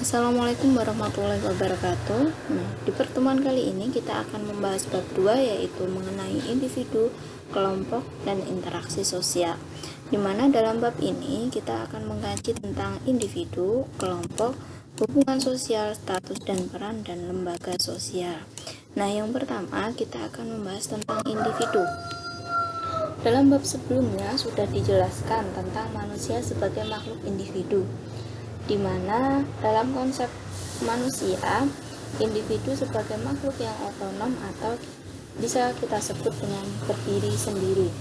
Assalamualaikum warahmatullahi wabarakatuh. Nah, di pertemuan kali ini kita akan membahas bab 2, yaitu mengenai individu, kelompok, dan interaksi sosial. Di mana dalam bab ini kita akan mengkaji tentang individu, kelompok, hubungan sosial, status dan peran, dan lembaga sosial. Nah, yang pertama kita akan membahas tentang individu. Dalam bab sebelumnya sudah dijelaskan tentang manusia sebagai makhluk individu, di mana dalam konsep manusia, individu sebagai makhluk yang otonom atau bisa kita sebut dengan berdiri sendiri.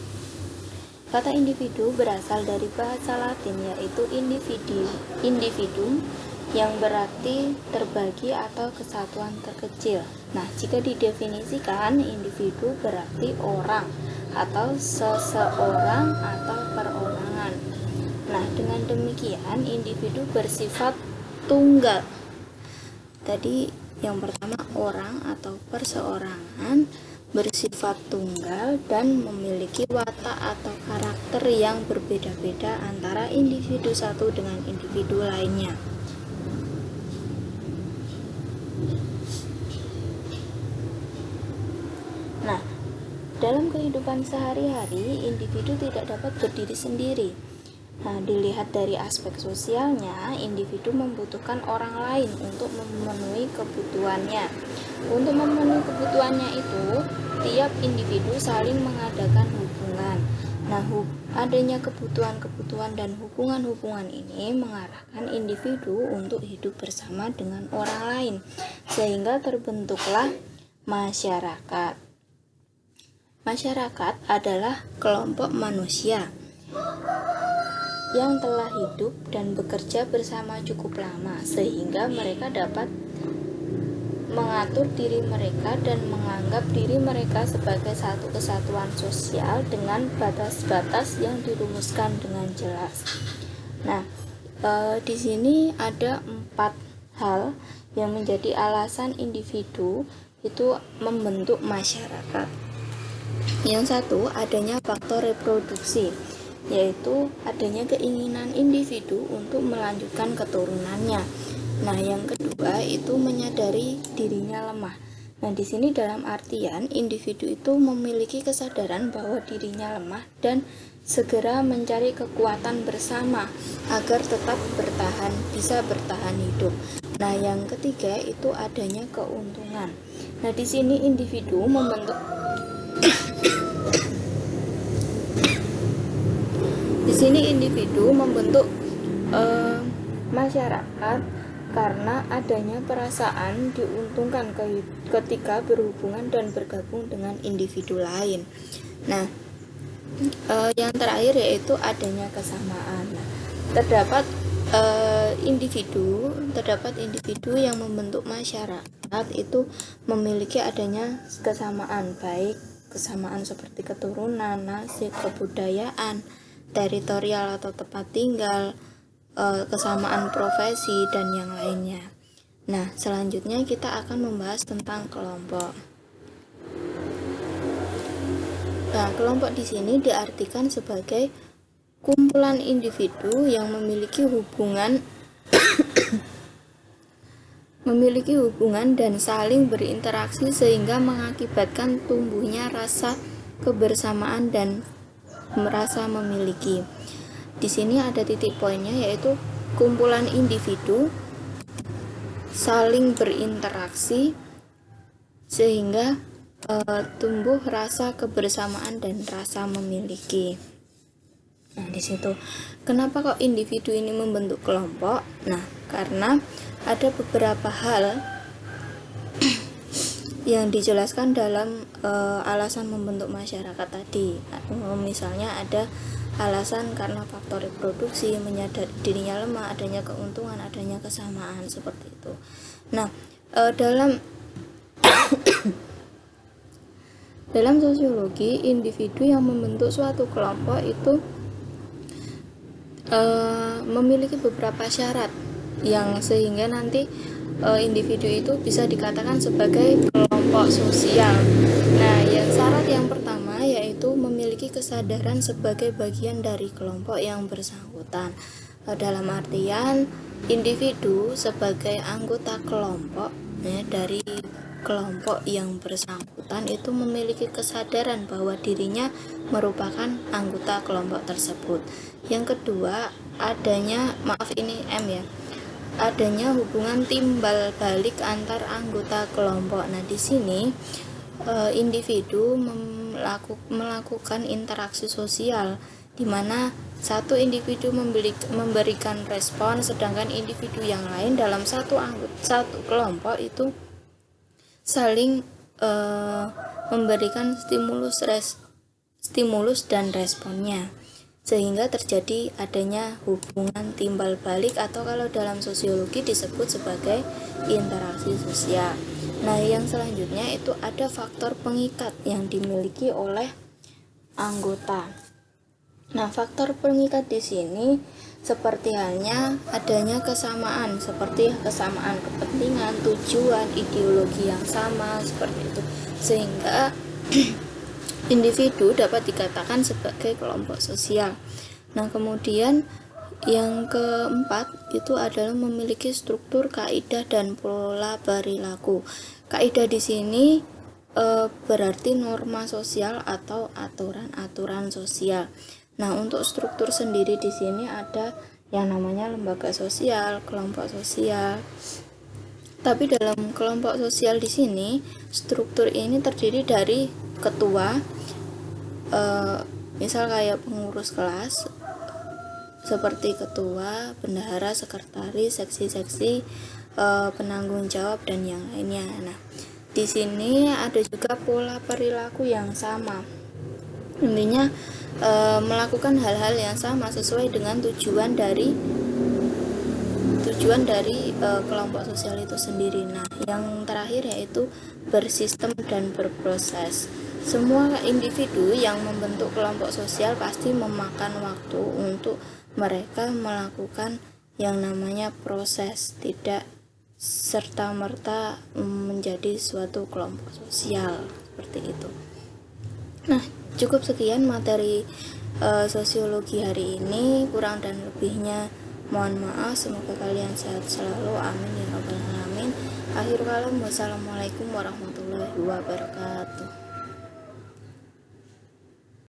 Kata individu berasal dari bahasa Latin, yaitu individuum, yang berarti terbagi atau kesatuan terkecil. Nah, jika didefinisikan, individu berarti orang atau seseorang atau perorangan. Nah, dengan demikian individu bersifat tunggal. Tadi yang pertama, orang atau perseorangan bersifat tunggal dan memiliki watak atau karakter yang berbeda-beda antara individu satu dengan individu lainnya. Nah, dalam kehidupan sehari-hari, individu tidak dapat berdiri sendiri. Nah, dilihat dari aspek sosialnya, individu membutuhkan orang lain untuk memenuhi kebutuhannya. Untuk memenuhi kebutuhannya itu, tiap individu saling mengadakan hubungan. Nah, adanya kebutuhan-kebutuhan dan hubungan-hubungan ini mengarahkan individu untuk hidup bersama dengan orang lain, sehingga terbentuklah masyarakat. Masyarakat adalah kelompok manusia yang telah hidup dan bekerja bersama cukup lama, sehingga mereka dapat mengatur diri mereka dan menganggap diri mereka sebagai satu kesatuan sosial dengan batas-batas yang dirumuskan dengan jelas. Nah, di sini ada 4 hal yang menjadi alasan individu itu membentuk masyarakat. Yang satu, adanya faktor reproduksi, yaitu adanya keinginan individu untuk melanjutkan keturunannya. Nah, yang kedua itu menyadari dirinya lemah. Nah, di sini dalam artian individu itu memiliki kesadaran bahwa dirinya lemah dan segera mencari kekuatan bersama agar tetap bisa bertahan hidup. Nah, yang ketiga itu adanya keuntungan. Nah, di sini individu membentuk masyarakat karena adanya perasaan diuntungkan ketika berhubungan dan bergabung dengan individu lain. Nah, yang terakhir yaitu adanya kesamaan. Nah, terdapat individu yang membentuk masyarakat itu memiliki adanya kesamaan, baik kesamaan seperti keturunan, nasib, kebudayaan, teritorial atau tempat tinggal, kesamaan profesi, dan yang lainnya. Nah, selanjutnya kita akan membahas tentang kelompok. Nah, kelompok di sini diartikan sebagai kumpulan individu yang memiliki hubungan dan saling berinteraksi sehingga mengakibatkan tumbuhnya rasa kebersamaan dan merasa memiliki. Di sini ada titik poinnya, yaitu kumpulan individu saling berinteraksi sehingga tumbuh rasa kebersamaan dan rasa memiliki. Nah, di situ kenapa kok individu ini membentuk kelompok? Nah, karena ada beberapa hal yang dijelaskan dalam alasan membentuk masyarakat tadi. Misalnya ada alasan karena faktor reproduksi, menyadari dirinya lemah, adanya keuntungan, adanya kesamaan, seperti itu. Nah, dalam sosiologi, individu yang membentuk suatu kelompok itu memiliki beberapa syarat yang sehingga nanti individu itu bisa dikatakan sebagai kelompok sosial. Nah, syarat yang pertama yaitu memiliki kesadaran sebagai bagian dari kelompok yang bersangkutan. Dalam artian individu sebagai anggota kelompok ya, dari kelompok yang bersangkutan itu memiliki kesadaran bahwa dirinya merupakan anggota kelompok tersebut. Yang kedua, adanya adanya hubungan timbal balik antar anggota kelompok. Nah, di sini individu melakukan interaksi sosial, di mana satu individu memberikan respon, sedangkan individu yang lain dalam satu kelompok itu saling memberikan stimulus dan responnya, sehingga terjadi adanya hubungan timbal balik, atau kalau dalam sosiologi disebut sebagai interaksi sosial. Nah, yang selanjutnya itu ada faktor pengikat yang dimiliki oleh anggota. Nah, faktor pengikat di sini seperti halnya adanya kesamaan, seperti kesamaan kepentingan, tujuan, ideologi yang sama, seperti itu, sehingga individu dapat dikatakan sebagai kelompok sosial. Nah, kemudian yang keempat itu adalah memiliki struktur, kaidah, dan pola perilaku. Kaidah di sini berarti norma sosial atau aturan-aturan sosial. Nah, untuk struktur sendiri di sini ada yang namanya lembaga sosial, kelompok sosial. Tapi dalam kelompok sosial di sini, struktur ini terdiri dari ketua, misal kayak pengurus kelas, seperti ketua, bendahara, sekretaris, seksi-seksi, penanggung jawab, dan yang lainnya. Nah, di sini ada juga pola perilaku yang sama. Intinya melakukan hal-hal yang sama sesuai dengan tujuan dari kelompok sosial itu sendiri. Nah, yang terakhir yaitu bersistem dan berproses. Semua individu yang membentuk kelompok sosial pasti memakan waktu untuk mereka melakukan yang namanya proses, tidak serta-merta menjadi suatu kelompok sosial seperti itu. Nah, cukup sekian materi sosiologi hari ini. Kurang dan lebihnya mohon maaf. Semoga kalian sehat selalu, amin ya rabbal alamin. Akhir kalam, wassalamualaikum warahmatullahi wabarakatuh.